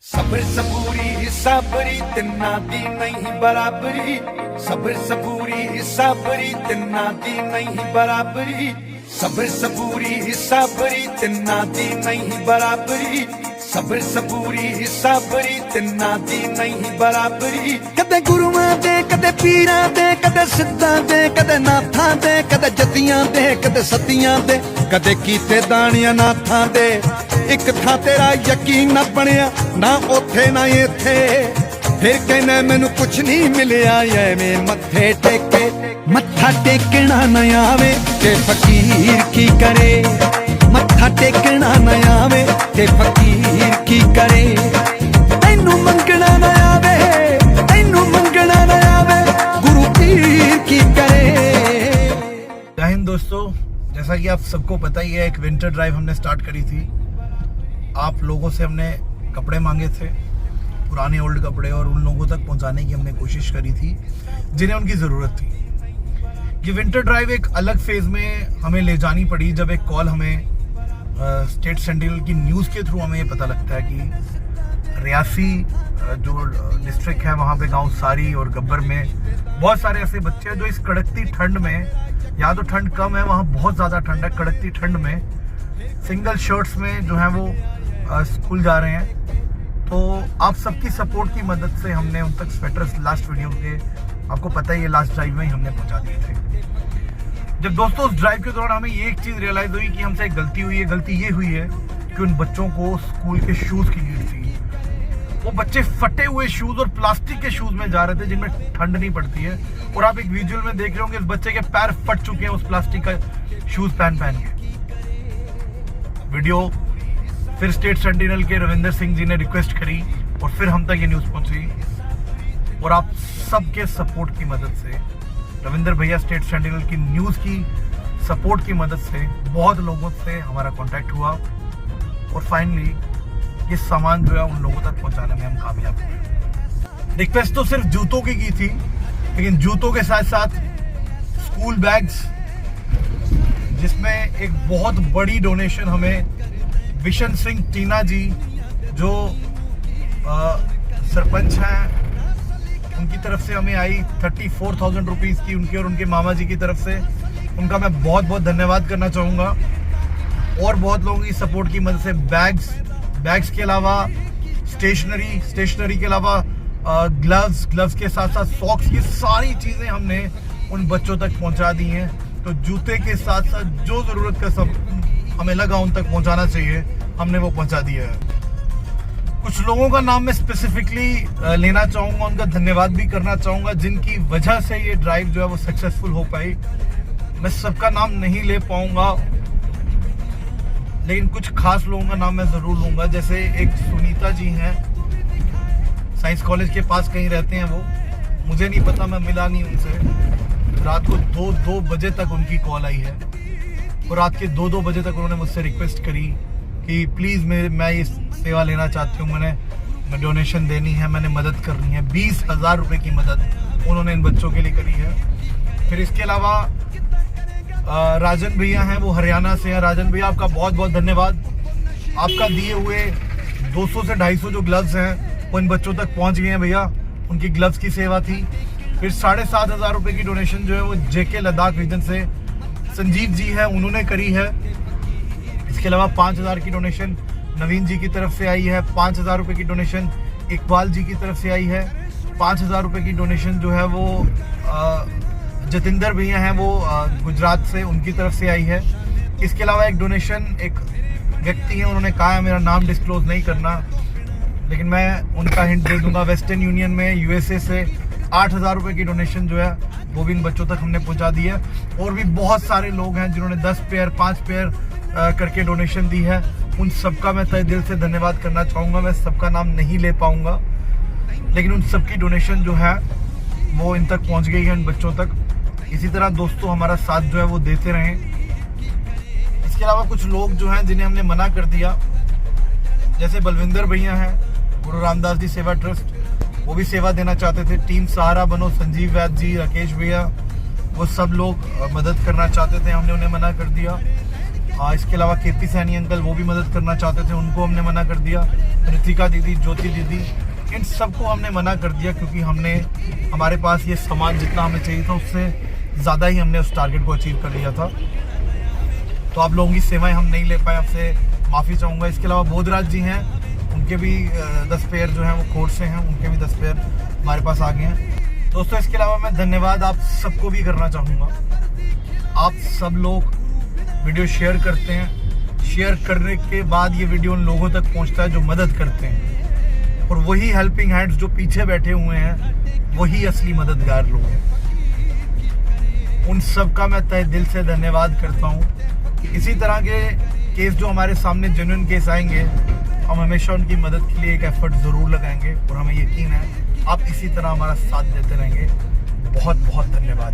सब्र सबूरी साबरी तिन्ना दी नहीं बराबरी। सब्र सबूरी साबरी तिन्ना दी नहीं बराबरी। सब्र सबूरी साबरी तिन्ना दी नहीं बराबरी। सब्र सबूरी साबरी तिन्ना दी नहीं बराबरी। कदे गुरुआं दे कदे पीरां दे कदे सिद्धां दे कदे नाथां दे कदे जतियां दे कदे सतियां दे कदे कीते दानियां नाथां दे। एक थां तेरा यकीन ना बनिया ना उथे ना इथे, फिर कहना मैनू कुछ नहीं मिलिया एवें मत्थे टेके। मत्था टेकना न आवे ते फकीर की करे। मत्था टेकना न आवे ते फकीर की करे। तैनू मंगना न आवे तैनू मंगना न आवे गुरु पीर की करे। जय हिंद दोस्तों, जैसा कि आप सबको पता ही है, एक विंटर ड्राइव हमने स्टार्ट करी थी। आप लोगों से हमने कपड़े मांगे थे, पुराने ओल्ड कपड़े, और उन लोगों तक पहुंचाने की हमने कोशिश करी थी जिन्हें उनकी ज़रूरत थी। ये विंटर ड्राइव एक अलग फेज़ में हमें ले जानी पड़ी जब एक कॉल हमें स्टेट सेंटिनल की न्यूज़ के थ्रू हमें ये पता लगता है कि रियासी जो डिस्ट्रिक्ट है वहाँ पे गांव सारी और गब्बर में बहुत सारे ऐसे बच्चे हैं जो इस कड़कती ठंड में, यहाँ तो ठंड कम है, वहाँ बहुत ज़्यादा ठंड है, कड़कती ठंड में सिंगल शर्ट्स में जो है वो स्कूल जा रहे हैं। तो आप सबकी सपोर्ट की मदद से हमने उन तक स्वेटर्स लास्ट वीडियो के, आपको पता ही है, लास्ट ड्राइव में ही हमने पहुंचा दिए थे। जब दोस्तों उस ड्राइव के दौरान हमें ये एक चीज़ रियलाइज हुई कि हमसे एक गलती हुई है। गलती ये हुई है कि उन बच्चों को स्कूल के शूज़ की नीड थी। वो बच्चे फटे हुए शूज़ और प्लास्टिक के शूज़ में जा रहे थे जिनमें ठंड नहीं पड़ती है, और आप एक विजुअल में देख रहे होंगे इस बच्चे के पैर फट चुके हैं उस प्लास्टिक का शूज़ पहन के। वीडियो फिर स्टेट सेंटिनल के रविंदर सिंह जी ने रिक्वेस्ट करी और फिर हम तक ये न्यूज़ पहुंची, और आप सबके सपोर्ट की मदद से, रविंदर भैया स्टेट सेंटिनल की न्यूज़ की सपोर्ट की मदद से बहुत लोगों से हमारा कांटेक्ट हुआ, और फाइनली ये सामान जो है उन लोगों तक पहुंचाने में हम कामयाब हुए। रिक्वेस्ट तो सिर्फ जूतों की थी, लेकिन जूतों के साथ साथ स्कूल बैग्स, जिसमें एक बहुत बड़ी डोनेशन हमें विशन सिंह टीना जी जो सरपंच हैं उनकी तरफ से हमें आई 34,000 रुपीज़ की, उनके और उनके मामा जी की तरफ से। उनका मैं बहुत बहुत धन्यवाद करना चाहूँगा। और बहुत लोगों की सपोर्ट की मदद से बैग्स के अलावा स्टेशनरी के अलावा ग्लव्स के साथ साथ सॉक्स की सारी चीज़ें हमने उन बच्चों तक पहुँचा दी हैं। तो जूते के साथ साथ जो ज़रूरत का सब हमें लगा उन तक पहुंचाना चाहिए, हमने वो पहुंचा दिया है। कुछ लोगों का नाम मैं स्पेसिफिकली लेना चाहूँगा, उनका धन्यवाद भी करना चाहूँगा जिनकी वजह से ये ड्राइव जो है वो सक्सेसफुल हो पाई। मैं सबका नाम नहीं ले पाऊँगा, लेकिन कुछ खास लोगों का नाम मैं ज़रूर लूँगा। जैसे एक सुनीता जी हैं, साइंस कॉलेज के पास कहीं रहते हैं वो, मुझे नहीं पता, मैं मिला नहीं उनसे। रात को 2 बजे तक उनकी कॉल आई है, और रात के 2 बजे तक उन्होंने मुझसे रिक्वेस्ट करी कि प्लीज़ मैं ये सेवा लेना चाहती हूँ, मैं डोनेशन देनी है, मैंने मदद करनी है। 20,000 रुपये की मदद उन्होंने इन बच्चों के लिए करी है। फिर इसके अलावा राजन भैया हैं, वो हरियाणा से हैं। राजन भैया आपका बहुत बहुत धन्यवाद। आपका दिए हुए 200 से 250 जो ग्लव्स हैं वो इन बच्चों तक पहुँच गए हैं भैया, उनकी ग्लव्स की सेवा थी। फिर 7,500 रुपये की डोनेशन जो है वो JK लद्दाख रीजन से संजीव जी है, उन्होंने करी है। इसके अलावा 5,000 की डोनेशन नवीन जी की तरफ से आई है। 5,000 रुपये की डोनेशन इकबाल जी की तरफ से आई है। 5,000 रुपये की डोनेशन जो है वो जतिंदर भैया हैं, वो गुजरात से, उनकी तरफ से आई है। इसके अलावा एक डोनेशन एक व्यक्ति हैं, उन्होंने कहा है मेरा नाम डिस्क्लोज नहीं करना, लेकिन मैं उनका हिंट दे दूंगा। वेस्टर्न यूनियन में USA से 8,000 रुपये की डोनेशन जो है वो भी इन बच्चों तक हमने पहुंचा दी है। और भी बहुत सारे लोग हैं जिन्होंने 10 पेयर 5 पेयर करके डोनेशन दी है। उन सबका मैं तहे दिल से धन्यवाद करना चाहूँगा। मैं सबका नाम नहीं ले पाऊँगा, लेकिन उन सबकी डोनेशन जो है वो इन तक पहुँच गई है, इन बच्चों तक। इसी तरह दोस्तों हमारा साथ जो है वो देते रहें। इसके अलावा कुछ लोग जो हैं जिन्हें हमने मना कर दिया, जैसे बलविंदर भैया हैं, गुरु रामदास जी सेवा ट्रस्ट, वो भी सेवा देना चाहते थे। टीम सहारा बनो, संजीव वैद्य जी, राकेश भैया, वो सब लोग मदद करना चाहते थे, हमने उन्हें मना कर दिया। इसके अलावा केपी सैनी अंकल, वो भी मदद करना चाहते थे, उनको हमने मना कर दिया। ऋतिका दीदी, ज्योति दीदी, इन सबको हमने मना कर दिया क्योंकि हमारे पास ये सामान जितना हमें चाहिए था उससे ज़्यादा ही हमने उस टारगेट को अचीव कर लिया था। तो आप लोगों की सेवाएं हम नहीं ले पाए, आपसे माफ़ी चाहूँगा। इसके अलावा बोधराज जी हैं, उनके भी 10 पेयर जो हैं वो कोर्ट से हैं, उनके भी 10 पेयर हमारे पास आ गए हैं। दोस्तों इसके अलावा मैं धन्यवाद आप सबको भी करना चाहूँगा। आप सब लोग वीडियो शेयर करते हैं, शेयर करने के बाद ये वीडियो उन लोगों तक पहुँचता है जो मदद करते हैं, और वही हेल्पिंग हैंड्स जो पीछे बैठे हुए हैं वही असली मददगार लोग हैं। उन सब का मैं तहे दिल से धन्यवाद करता हूँ। इसी तरह के केस जो हमारे सामने जेन्युइन केस आएंगे, हम हमेशा उनकी मदद के लिए एक एफर्ट ज़रूर लगाएंगे, और हमें यकीन है आप इसी तरह हमारा साथ देते रहेंगे। बहुत बहुत धन्यवाद।